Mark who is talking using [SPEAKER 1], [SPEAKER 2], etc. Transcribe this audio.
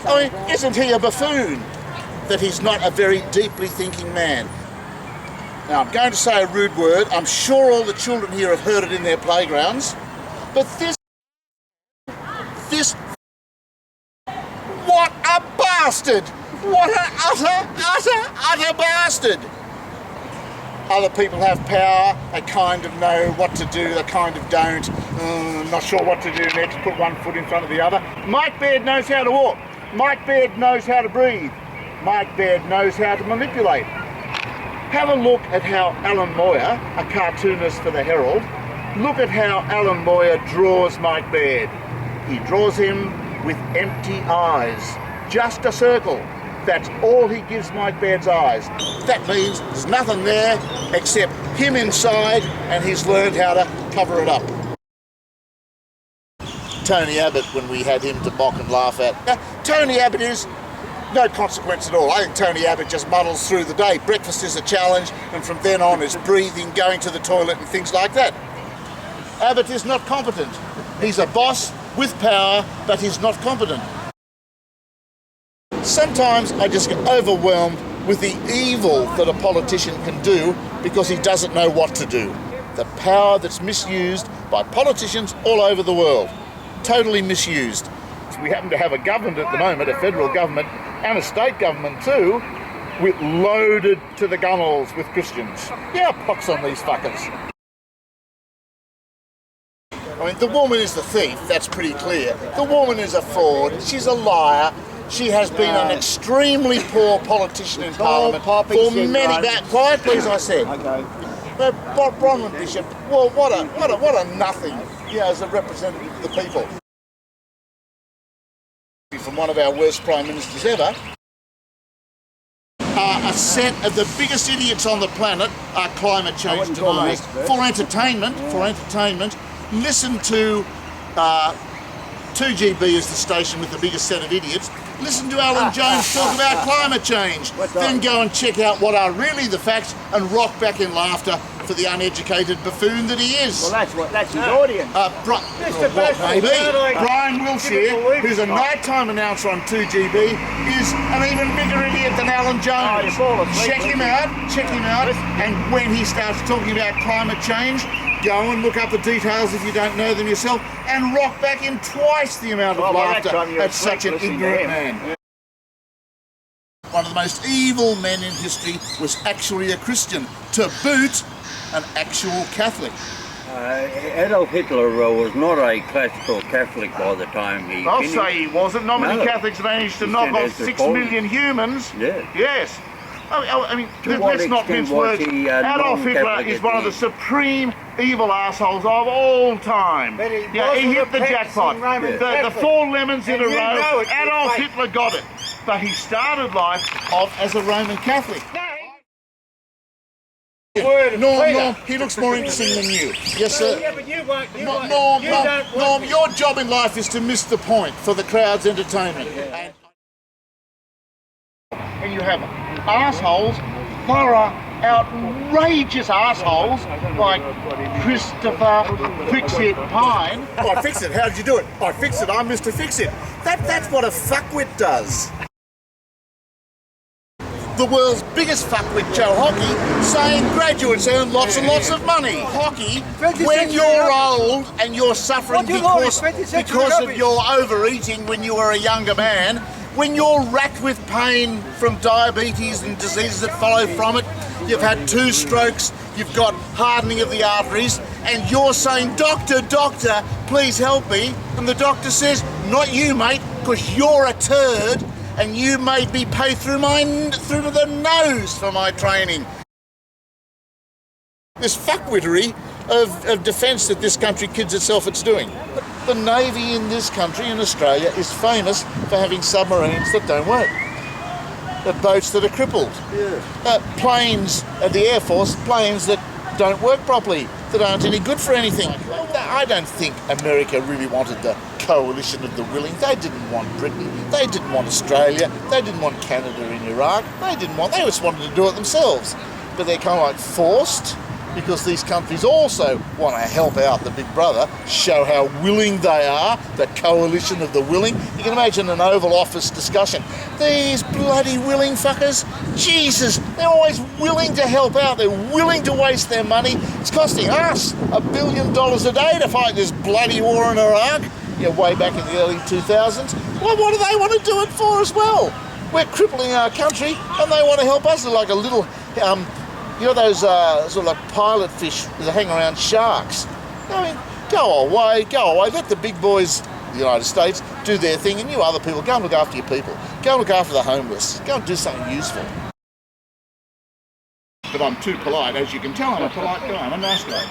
[SPEAKER 1] I mean, isn't he a buffoon that he's not a very deeply thinking man? Now, I'm going to say a rude word. I'm sure all the children here have heard it in their playgrounds. But this, what a bastard! What an utter bastard! Other people have power, they kind of know what to do, they kind of don't. Not sure what to do next, put one foot in front of the other. Mike Baird knows how to walk. Mike Baird knows how to breathe. Mike Baird knows how to manipulate. Have a look at how Alan Moyer, a cartoonist for the Herald, look at how Alan Moyer draws Mike Baird. He draws him with empty eyes, just a circle. That's all he gives Mike Baird's eyes. That means there's nothing there except him inside, and he's learned how to cover it up. Tony Abbott, when we had him to mock and laugh at. Tony Abbott is no consequence at all. I think Tony Abbott just muddles through the day. Breakfast is a challenge, and from then on is breathing, going to the toilet and things like that. Abbott is not competent. He's a boss with power, but he's not competent. Sometimes I just get overwhelmed with the evil that a politician can do because he doesn't know what to do. The power that's misused by politicians all over the world. Totally misused. We happen to have a government at the moment, a federal government, and a state government too, with loaded to the gunnels with Christians. Yeah, pox on these fuckers. I mean, the woman is the thief, that's pretty clear. The woman is a fraud, she's a liar. She has been an extremely poor politician in Parliament for many... Quiet, please, I said.
[SPEAKER 2] Okay.
[SPEAKER 1] But Bronwyn Bishop, well, what a nothing, as a representative of the people. From one of our worst Prime Ministers ever, a set of the biggest idiots on the planet are climate change deniers. For entertainment, listen to 2GB is the station with the biggest set of idiots. Listen to Alan Jones talk about climate change. Then go and check out what are really the facts and rock back in laughter for the uneducated buffoon that he is.
[SPEAKER 2] Well, that's his audience.
[SPEAKER 1] Maybe. Brian Wilshire, who's a nighttime announcer on 2GB, is an even bigger idiot than Alan Jones. Check him out, and when he starts talking about climate change, go and look up the details if you don't know them yourself, and rock back in twice the amount of laughter at such an ignorant man. One of the most evil men in history was actually a Christian. To boot, an actual Catholic.
[SPEAKER 3] Adolf Hitler was not a classical Catholic by the time he
[SPEAKER 1] I'll
[SPEAKER 3] finished.
[SPEAKER 1] say he wasn't. Not many Catholics managed to knock off 6 million humans.
[SPEAKER 3] Yeah.
[SPEAKER 1] Yes. I mean, let's not mince words. Adolf Hitler is one of the supreme evil assholes of all time. He hit the jackpot. The 4 lemons in a row. Adolf Hitler got it. But he started life off as a Roman Catholic. Norm, he looks more interesting than you. Yes, sir.
[SPEAKER 2] Yeah, but you won't.
[SPEAKER 1] Norm, your job in life is to miss the point for the crowd's entertainment. And you have assholes, thorough, outrageous assholes like Christopher Fix-It Pyne. I fix it. How did you do it? I fix it. I'm Mr. Fix-It. That's what a fuckwit does. The world's biggest fuckwit, Joe Hockey, saying graduates earn lots and lots of money. Hockey, when you're old and you're suffering because of your overeating when you were a younger man, when you're racked with pain from diabetes and diseases that follow from it, you've had 2 strokes, you've got hardening of the arteries, and you're saying, doctor, please help me. And the doctor says, not you, mate, because you're a turd, and you made me pay through the nose for my training. This fuckwittery of defence that this country kids itself it's doing. The Navy in this country, in Australia, is famous for having submarines that don't work. Boats that are crippled. Planes, the Air Force, planes that don't work properly, that aren't any good for anything. I don't think America really wanted the coalition of the willing. They didn't want Britain. They didn't want Australia. They didn't want Canada in Iraq. They just wanted to do it themselves. But they're kind of like forced because these countries also want to help out the big brother, show how willing they are, the coalition of the willing. You can imagine an Oval Office discussion. These bloody willing fuckers, Jesus, they're always willing to help out, they're willing to waste their money. It's costing us $1 billion a day to fight this bloody war in Iraq, way back in the early 2000s. Well, what do they want to do it for as well? We're crippling our country and they want to help us. They're like a little, those sort of like pilot fish that hang around sharks. I mean, go away. Let the big boys, the United States, do their thing, and you other people, go and look after your people. Go and look after the homeless. Go and do something useful. But I'm too polite. As you can tell, I'm a polite guy. I'm a nice guy.